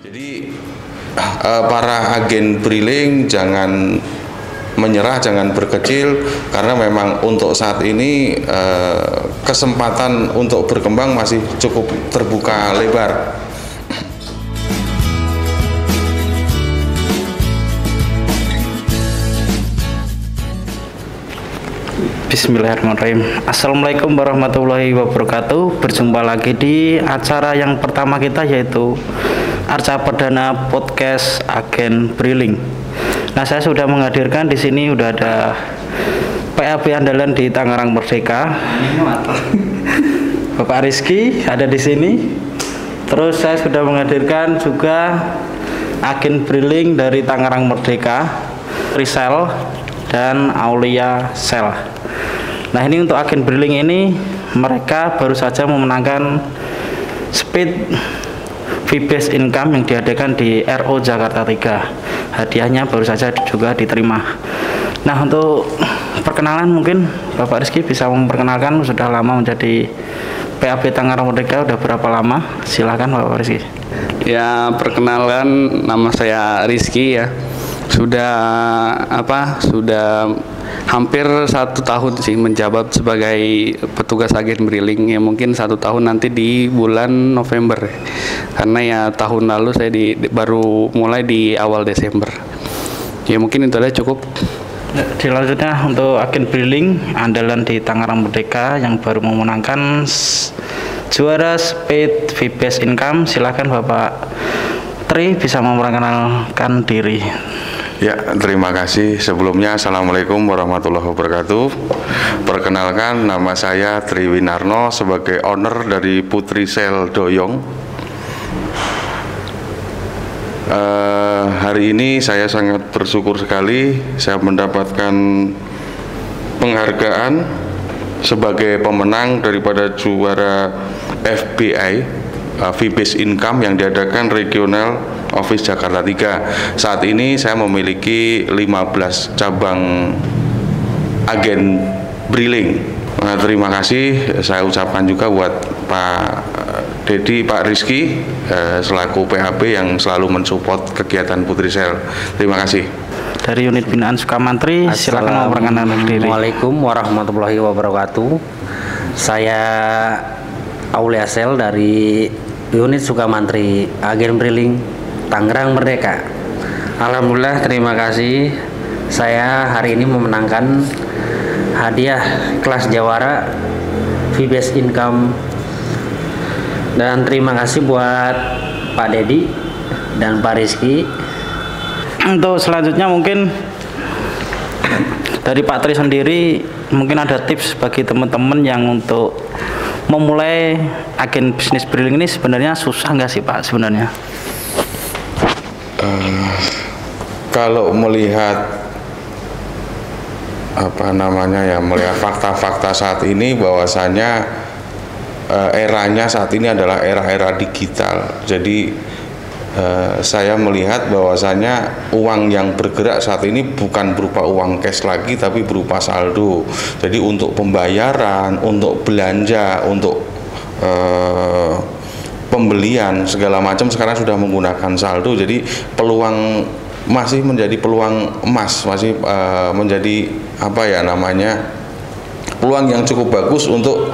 Jadi para agen briling jangan menyerah, jangan berkecil, karena memang untuk saat ini kesempatan untuk berkembang masih cukup terbuka lebar. Bismillahirrahmanirrahim. Assalamualaikum warahmatullahi wabarakatuh. Berjumpa lagi di acara yang pertama kita, yaitu Arca Perdana Podcast Agen Briling. Nah, saya sudah menghadirkan di sini udah ada PAB andalan di Tangerang Merdeka. Bapak Rizky ada di sini. Terus saya sudah menghadirkan juga agen briling dari Tangerang Merdeka, Risel dan Aulia Sel. Nah, ini untuk agen briling ini, mereka baru saja memenangkan Speed Fee-Based Income yang diadakan di RO Jakarta 3. Hadiahnya baru saja juga diterima. Nah, untuk perkenalan mungkin Bapak Rizky bisa memperkenalkan, sudah lama menjadi PAB Tangerang Merdeka, udah berapa lama? Silakan Bapak Rizky. Ya, perkenalkan, nama saya Rizky ya. Sudah hampir 1 tahun sih menjabat sebagai petugas agen briling, ya mungkin 1 tahun nanti di bulan November, karena ya tahun lalu saya baru mulai di awal Desember. Ya mungkin itu aja cukup. Selanjutnya untuk agen briling andalan di Tangerang Merdeka yang baru memenangkan juara Speed Fee-Based Income, silahkan Bapak Tri bisa memperkenalkan diri. Ya, terima kasih. Sebelumnya, Assalamualaikum warahmatullahi wabarakatuh. Perkenalkan, nama saya Tri Winarno sebagai owner dari Putri Sel Doyong. Hari ini saya sangat bersyukur sekali saya mendapatkan penghargaan sebagai pemenang daripada juara FBI Fee-Based Income yang diadakan Regional Office Jakarta 3. Saat ini saya memiliki 15 cabang agen briling. Nah, terima kasih saya ucapkan juga buat Pak Rizky selaku PAB yang selalu mensupport kegiatan Putri Sel. Terima kasih. Dari unit binaan Sukamantri, silakan memperkenalkan diri. Assalamualaikum warahmatullahi wabarakatuh. Saya Aulia Sel dari unit Sukamantri Agen Briling Tangerang Merdeka. Alhamdulillah, terima kasih. Saya hari ini memenangkan hadiah kelas jawara Fee-Based Income, dan terima kasih buat Pak Dedi dan Pak Rizky. Untuk selanjutnya mungkin dari Pak Tri sendiri, mungkin ada tips bagi teman-teman yang untuk memulai agen bisnis briling ini sebenarnya susah nggak sih Pak sebenarnya? Kalau melihat melihat fakta-fakta saat ini, bahwasanya eranya saat ini adalah era digital. Jadi saya melihat bahwasanya uang yang bergerak saat ini bukan berupa uang cash lagi, tapi berupa saldo. Jadi untuk pembayaran, untuk belanja, untuk pembelian segala macam sekarang sudah menggunakan saldo. Jadi peluang masih menjadi peluang emas, masih menjadi peluang yang cukup bagus untuk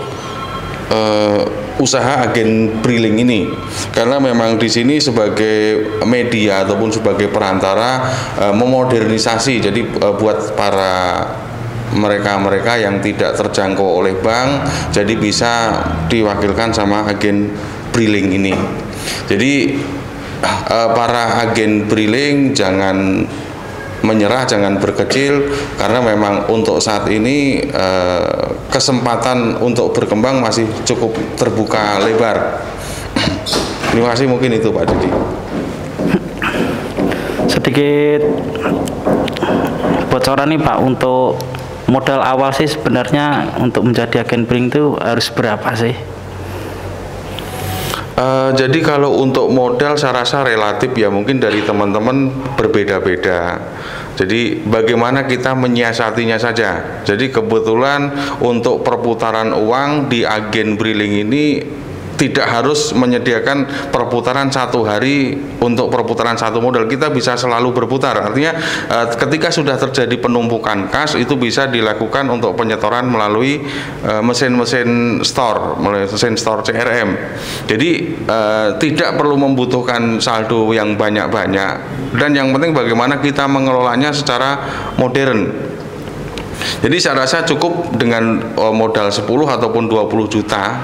usaha agen briling ini, karena memang di sini sebagai media ataupun sebagai perantara memodernisasi. Jadi buat para mereka yang tidak terjangkau oleh bank, jadi bisa diwakilkan sama agen briling ini. Jadi para agen briling jangan menyerah, jangan berkecil, karena memang untuk saat ini kesempatan untuk berkembang masih cukup terbuka lebar. Terima kasih, mungkin itu Pak Didi. Sedikit bocoran nih Pak, untuk modal awal sih sebenarnya untuk menjadi agen briling itu harus berapa sih? Jadi kalau untuk modal saya rasa relatif ya, mungkin dari teman-teman berbeda-beda. Jadi bagaimana kita menyiasatinya saja. Jadi kebetulan untuk perputaran uang di agen briling ini tidak harus menyediakan perputaran satu hari untuk perputaran satu modal. Kita bisa selalu berputar. Artinya ketika sudah terjadi penumpukan kas, itu bisa dilakukan untuk penyetoran melalui mesin-mesin store, melalui mesin store CRM. Jadi tidak perlu membutuhkan saldo yang banyak-banyak, dan yang penting bagaimana kita mengelolanya secara modern. Jadi saya rasa cukup dengan modal 10 ataupun 20 juta,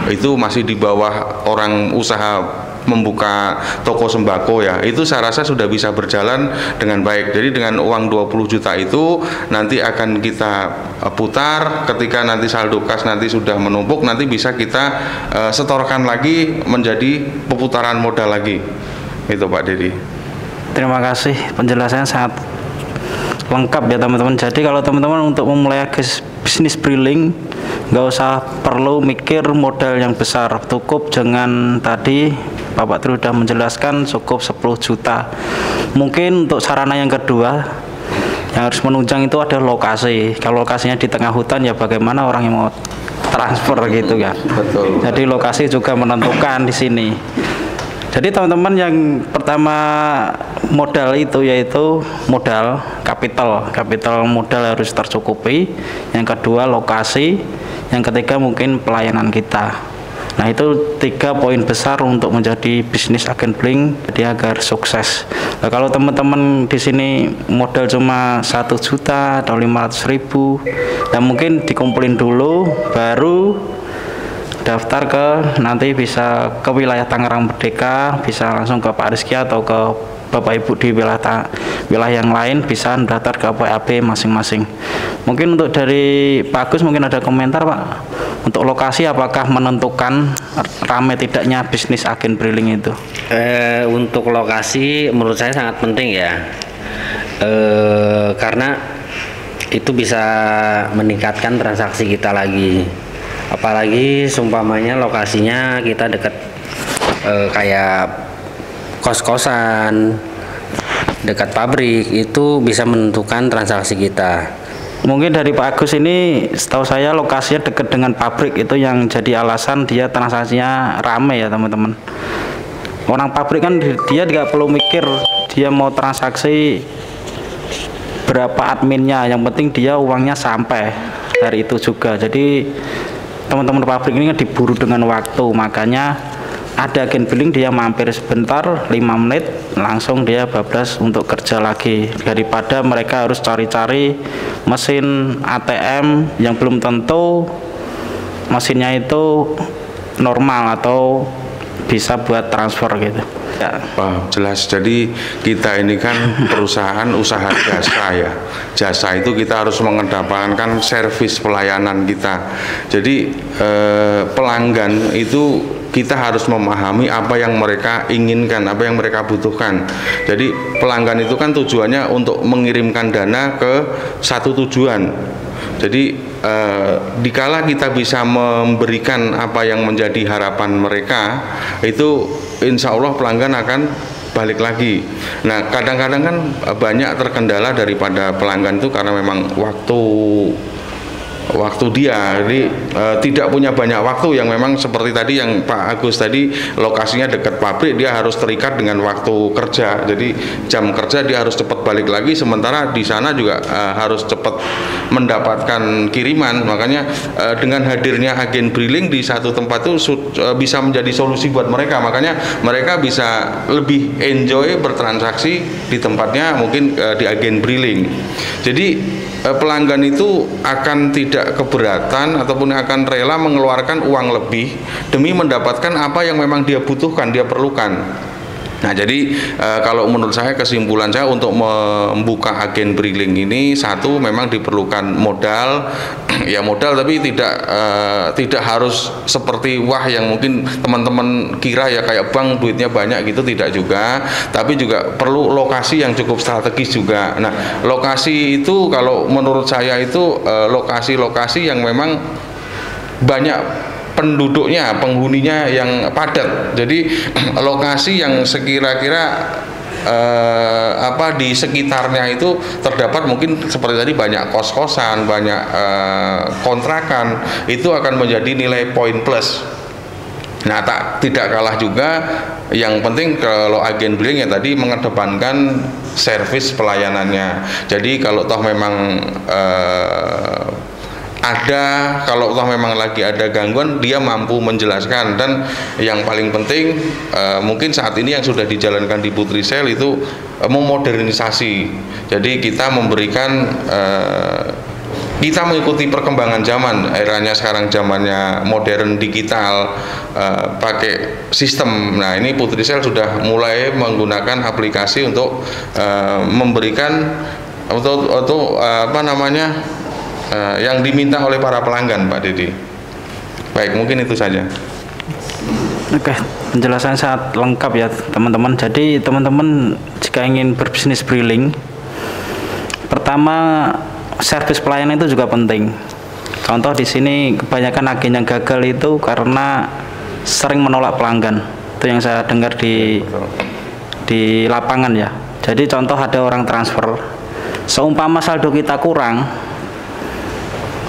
itu masih di bawah orang usaha membuka toko sembako ya, itu saya rasa sudah bisa berjalan dengan baik. Jadi dengan uang 20 juta itu nanti akan kita putar, ketika nanti saldo kas nanti sudah menumpuk, nanti bisa kita setorkan lagi menjadi pemutaran modal lagi. Itu Pak Dedi. Terima kasih, penjelasannya sangat lengkap ya teman-teman. Jadi kalau teman-teman untuk memulai bisnis briling, nggak usah perlu mikir modal yang besar, cukup dengan tadi Bapak Tri sudah menjelaskan cukup 10 juta. Mungkin untuk sarana yang kedua yang harus menunjang itu ada lokasi. Kalau lokasinya di tengah hutan, ya bagaimana orang yang mau transfer gitu kan. Betul. Jadi lokasi juga menentukan di sini. Jadi teman-teman, yang pertama modal itu yaitu modal kapital modal harus tercukupi. Yang kedua lokasi, yang ketiga mungkin pelayanan kita. Nah, itu 3 poin besar untuk menjadi bisnis agen briling jadi agar sukses. Nah, kalau teman-teman di sini modal cuma 1 juta atau 500.000, dan mungkin dikumpulin dulu baru daftar ke, nanti bisa ke wilayah Tangerang Merdeka, bisa langsung ke Pak Rizky atau ke Bapak Ibu di wilayah yang lain, bisa daftar ke PAB masing-masing. Mungkin untuk dari Pak Agus mungkin ada komentar Pak, untuk lokasi apakah menentukan ramai tidaknya bisnis agen briling itu? Untuk lokasi menurut saya sangat penting ya, karena itu bisa meningkatkan transaksi kita lagi. Apalagi seumpamanya lokasinya kita dekat kayak kos-kosan, dekat pabrik, itu bisa menentukan transaksi kita. Mungkin dari Pak Agus ini, setahu saya lokasinya dekat dengan pabrik, itu yang jadi alasan dia transaksinya rame ya teman-teman. Orang pabrik kan dia tidak perlu mikir dia mau transaksi berapa adminnya, yang penting dia uangnya sampai dari itu juga. Jadi teman-teman pabrik ini kan diburu dengan waktu, makanya ada agen briling dia mampir sebentar 5 menit langsung dia bablas untuk kerja lagi, daripada mereka harus cari-cari mesin ATM yang belum tentu mesinnya itu normal atau bisa buat transfer gitu ya. Wah, jelas. Jadi kita ini kan perusahaan usaha jasa ya. Jasa itu kita harus mengedepankan servis pelayanan kita. Jadi pelanggan itu kita harus memahami apa yang mereka inginkan, apa yang mereka butuhkan. Jadi pelanggan itu kan tujuannya untuk mengirimkan dana ke satu tujuan. Jadi dikala kita bisa memberikan apa yang menjadi harapan mereka, itu insya Allah pelanggan akan balik lagi. Nah, kadang-kadang kan banyak terkendala daripada pelanggan itu karena memang waktu dia, jadi tidak punya banyak waktu, yang memang seperti tadi yang Pak Agus tadi, lokasinya dekat pabrik, dia harus terikat dengan waktu kerja. Jadi jam kerja dia harus cepat balik lagi, sementara di sana juga harus cepat mendapatkan kiriman. Makanya dengan hadirnya agen briling di satu tempat itu bisa menjadi solusi buat mereka. Makanya mereka bisa lebih enjoy bertransaksi di tempatnya, mungkin di agen briling. Jadi pelanggan itu akan tidak keberatan ataupun akan rela mengeluarkan uang lebih demi mendapatkan apa yang memang dia butuhkan, dia perlukan. Nah, jadi kalau menurut saya, kesimpulan saya untuk membuka agen briling ini, satu, memang diperlukan modal, ya modal, tapi tidak harus seperti wah yang mungkin teman-teman kira ya, kayak bank duitnya banyak gitu, tidak juga. Tapi juga perlu lokasi yang cukup strategis juga. Nah, lokasi itu kalau menurut saya itu lokasi-lokasi yang memang banyak penduduknya, penghuninya yang padat. Jadi lokasi yang sekira-kira di sekitarnya itu terdapat mungkin seperti tadi banyak kos-kosan, banyak kontrakan, itu akan menjadi nilai poin plus. Nah, tidak kalah juga, yang penting kalau agen briling ya tadi mengedepankan servis pelayanannya. Jadi kalau toh memang kalau toh memang lagi ada gangguan, dia mampu menjelaskan. Dan yang paling penting mungkin saat ini yang sudah dijalankan di Putrisel itu memodernisasi. Jadi kita memberikan kita mengikuti perkembangan zaman, eranya sekarang zamannya modern digital, pakai sistem. Nah, ini Putrisel sudah mulai menggunakan aplikasi untuk memberikan untuk apa namanya yang diminta oleh para pelanggan, Pak Dedi. Baik, mungkin itu saja. Oke, penjelasan sangat lengkap ya teman-teman. Jadi teman-teman jika ingin berbisnis briling, pertama servis pelayanan itu juga penting. Contoh di sini kebanyakan agen yang gagal itu karena sering menolak pelanggan. Itu yang saya dengar di lapangan ya. Jadi contoh ada orang transfer, seumpama saldo kita kurang,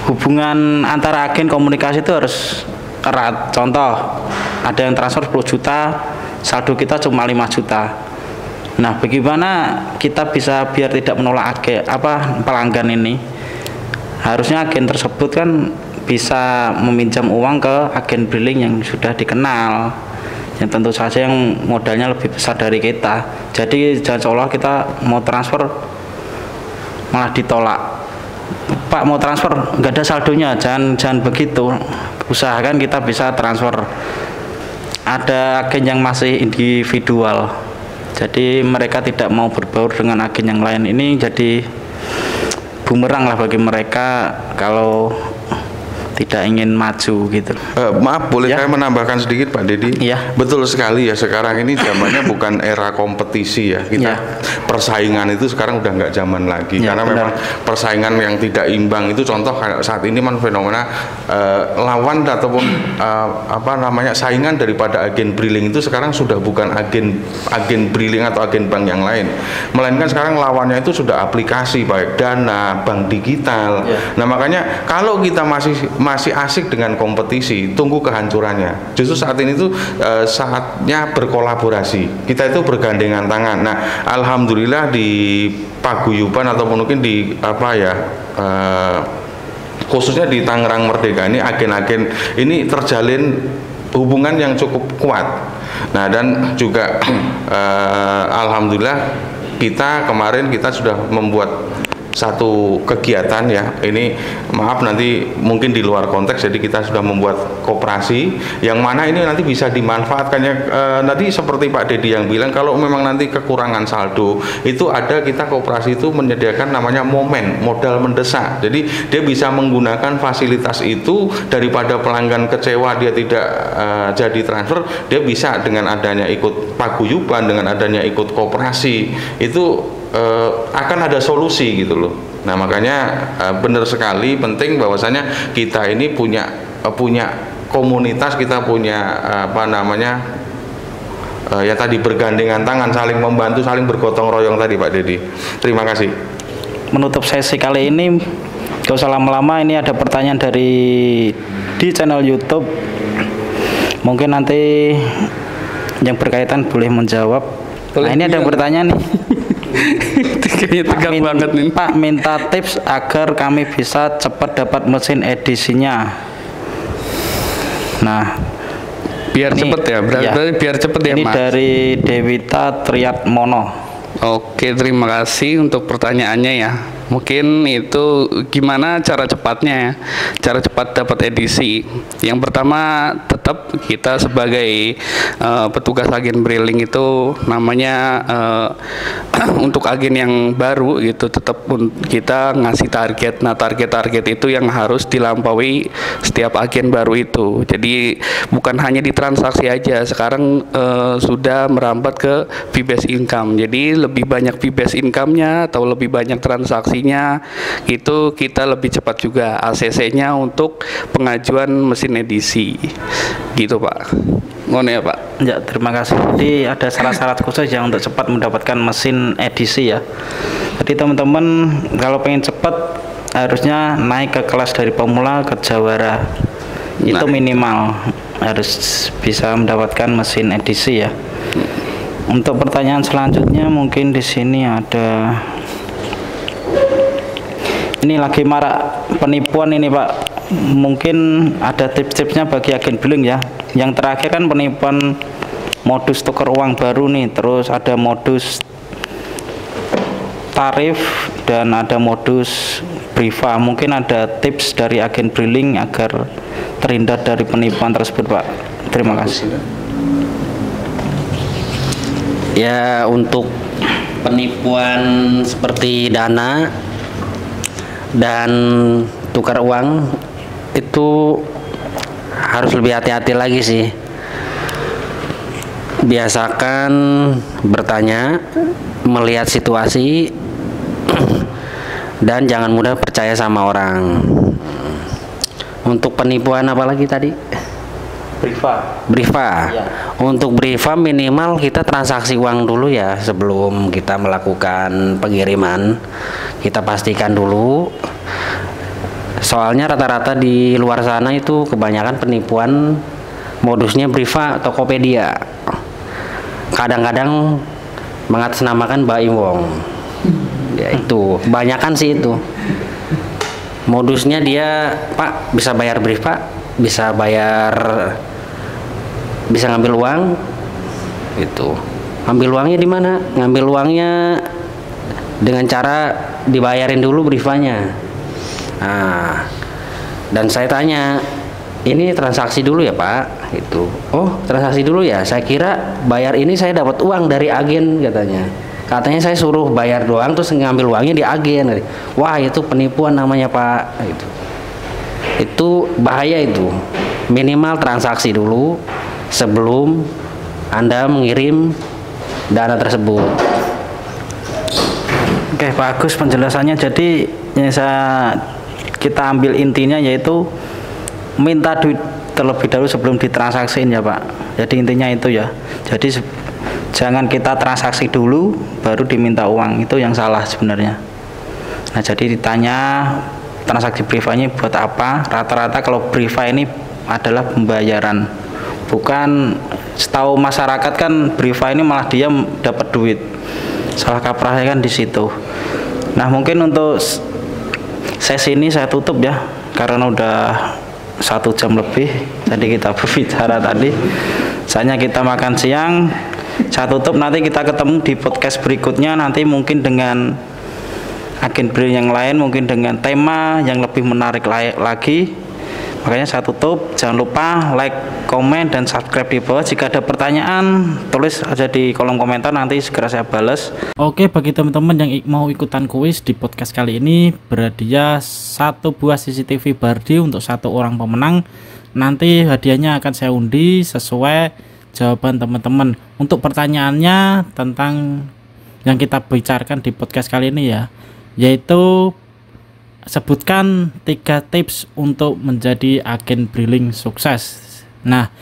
hubungan antara agen komunikasi itu harus erat. Contoh ada yang transfer 10 juta, saldo kita cuma 5 juta. Nah, bagaimana kita bisa biar tidak menolak pelanggan ini? Harusnya agen tersebut kan bisa meminjam uang ke agen briling yang sudah dikenal, yang tentu saja yang modalnya lebih besar dari kita. Jadi jangan seolah kita mau transfer malah ditolak. Pak, mau transfer nggak ada saldonya, jangan begitu. Usahakan kita bisa transfer. Ada agen yang masih individual, jadi mereka tidak mau berbaur dengan agen yang lain. Ini jadi bumerang lah bagi mereka kalau tidak ingin maju gitu. Maaf, boleh saya menambahkan sedikit, Pak Dedi? Iya. Betul sekali ya, sekarang ini zamannya bukan era kompetisi ya. Kita persaingan itu sekarang udah nggak zaman lagi, karena benar. Memang persaingan yang tidak imbang itu contoh saat ini fenomena lawan ataupun saingan daripada agen briling itu sekarang sudah bukan agen briling atau agen bank yang lain, melainkan sekarang lawannya itu sudah aplikasi baik Dana, bank digital. Nah, makanya kalau kita masih asik dengan kompetisi, tunggu kehancurannya. Justru saat ini tuh saatnya berkolaborasi. Kita itu bergandengan tangan. Nah, alhamdulillah di paguyuban ataupun mungkin di khususnya di Tangerang Merdeka ini agen-agen ini terjalin hubungan yang cukup kuat. Nah, dan juga alhamdulillah kemarin kita sudah membuat satu kegiatan ya, ini maaf nanti mungkin di luar konteks, jadi kita sudah membuat koperasi yang mana ini nanti bisa dimanfaatkannya nanti seperti Pak Dedi yang bilang, kalau memang nanti kekurangan saldo itu ada, kita koperasi itu menyediakan namanya modal mendesak. Jadi dia bisa menggunakan fasilitas itu, daripada pelanggan kecewa dia tidak jadi transfer, dia bisa dengan adanya ikut paguyuban, dengan adanya ikut koperasi itu akan ada solusi gitu loh. Nah, makanya benar sekali penting bahwasanya kita ini punya komunitas, kita punya ya tadi bergandengan tangan, saling membantu, saling bergotong royong tadi Pak Dedi. Terima kasih. Menutup sesi kali ini, gak usah lama-lama, ini ada pertanyaan di channel YouTube. Mungkin nanti yang berkaitan boleh menjawab. Nah, ini ada yang bertanya nih. Kayaknya tegang banget nih. Pak, minta tips agar kami bisa cepat dapat mesin edisinya. Nah, biar cepet ya, berarti biar cepet ya, Mas. Ini dari Dewita Triatmono. Oke, terima kasih untuk pertanyaannya ya. Mungkin itu gimana cara cepatnya ya, cara cepat dapat edisi. Yang pertama, tetap kita sebagai petugas agen briling itu namanya untuk agen yang baru gitu, tetap kita ngasih target. Nah, target itu yang harus dilampaui setiap agen baru itu. Jadi bukan hanya di transaksi aja, sekarang sudah merambat ke fee-based income. Jadi lebih banyak fee-based income-nya atau lebih banyak transaksi itu kita lebih cepat juga ACC-nya untuk pengajuan mesin edisi gitu Pak. Ngono ya Pak. Ya, terima kasih. Jadi ada syarat-syarat khusus yang untuk cepat mendapatkan mesin edisi ya. Jadi teman-teman kalau pengen cepat harusnya naik ke kelas dari pemula ke jawara. Itu minimal. harus bisa mendapatkan mesin edisi ya. Untuk pertanyaan selanjutnya mungkin di sini ada, ini lagi marak penipuan ini Pak, mungkin ada tips-tipsnya bagi agen billing ya. Yang terakhir kan penipuan modus tukar uang baru nih, terus ada modus tarif dan ada modus Briva. Mungkin ada tips dari agen billing agar terhindar dari penipuan tersebut Pak. Terima kasih. Ya, untuk penipuan seperti dana dan tukar uang itu harus lebih hati-hati lagi sih. Biasakan bertanya, melihat situasi, dan jangan mudah percaya sama orang. Untuk penipuan apalagi tadi? Briva. Ya. Untuk Briva minimal kita transaksi uang dulu ya sebelum kita melakukan pengiriman. Kita pastikan dulu. Soalnya rata-rata di luar sana itu kebanyakan penipuan modusnya Briva, Tokopedia. Kadang-kadang mengatasnamakan Baim Wong. Ya itu, kebanyakan sih itu. Modusnya dia, Pak, bisa bayar Briva, bisa ngambil uang itu. Ngambil uangnya di mana? Ngambil uangnya dengan cara dibayarin dulu Brivanya. Nah, dan saya tanya, ini transaksi dulu ya Pak? Itu. Oh, transaksi dulu ya. Saya kira bayar ini saya dapat uang dari agen katanya. Katanya saya suruh bayar doang terus ngambil uangnya di agen. Wah, itu penipuan namanya Pak. Itu bahaya itu. Minimal transaksi dulu sebelum Anda mengirim dana tersebut. Oke, bagus penjelasannya. Jadi yang kita ambil intinya yaitu minta duit terlebih dahulu sebelum ditransaksiin ya Pak. Jadi intinya itu ya. Jadi jangan kita transaksi dulu baru diminta uang, itu yang salah sebenarnya. Nah, jadi ditanya transaksi Briva-nya buat apa? Rata-rata kalau Briva ini adalah pembayaran, bukan, setahu masyarakat kan Briva ini malah dia dapat duit. Salah kaprahnya kan di situ. Nah, mungkin untuk sesi ini saya tutup ya, karena udah 1 jam lebih tadi kita berbicara tadi. Saatnya kita makan siang. Saya tutup, nanti kita ketemu di podcast berikutnya, nanti mungkin dengan agen billing yang lain, mungkin dengan tema yang lebih menarik lagi. Makanya saya tutup, jangan lupa like, komen, dan subscribe di bawah. Jika ada pertanyaan, tulis aja di kolom komentar, nanti segera saya balas. Oke, bagi teman-teman yang mau ikutan kuis di podcast kali ini, berhadiah 1 buah CCTV Bardi untuk 1 orang pemenang. Nanti hadiahnya akan saya undi sesuai jawaban teman-teman. Untuk pertanyaannya tentang yang kita bicarakan di podcast kali ini ya, yaitu sebutkan 3 tips untuk menjadi agen billing sukses. Nah,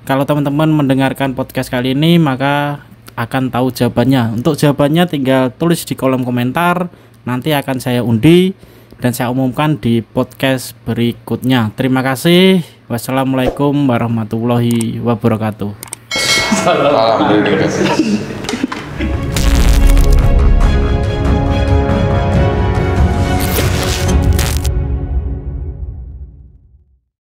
kalau teman-teman mendengarkan podcast kali ini maka akan tahu jawabannya. Untuk jawabannya tinggal tulis di kolom komentar, nanti akan saya undi dan saya umumkan di podcast berikutnya. Terima kasih. Wassalamualaikum warahmatullahi wabarakatuh. Alhamdulillah.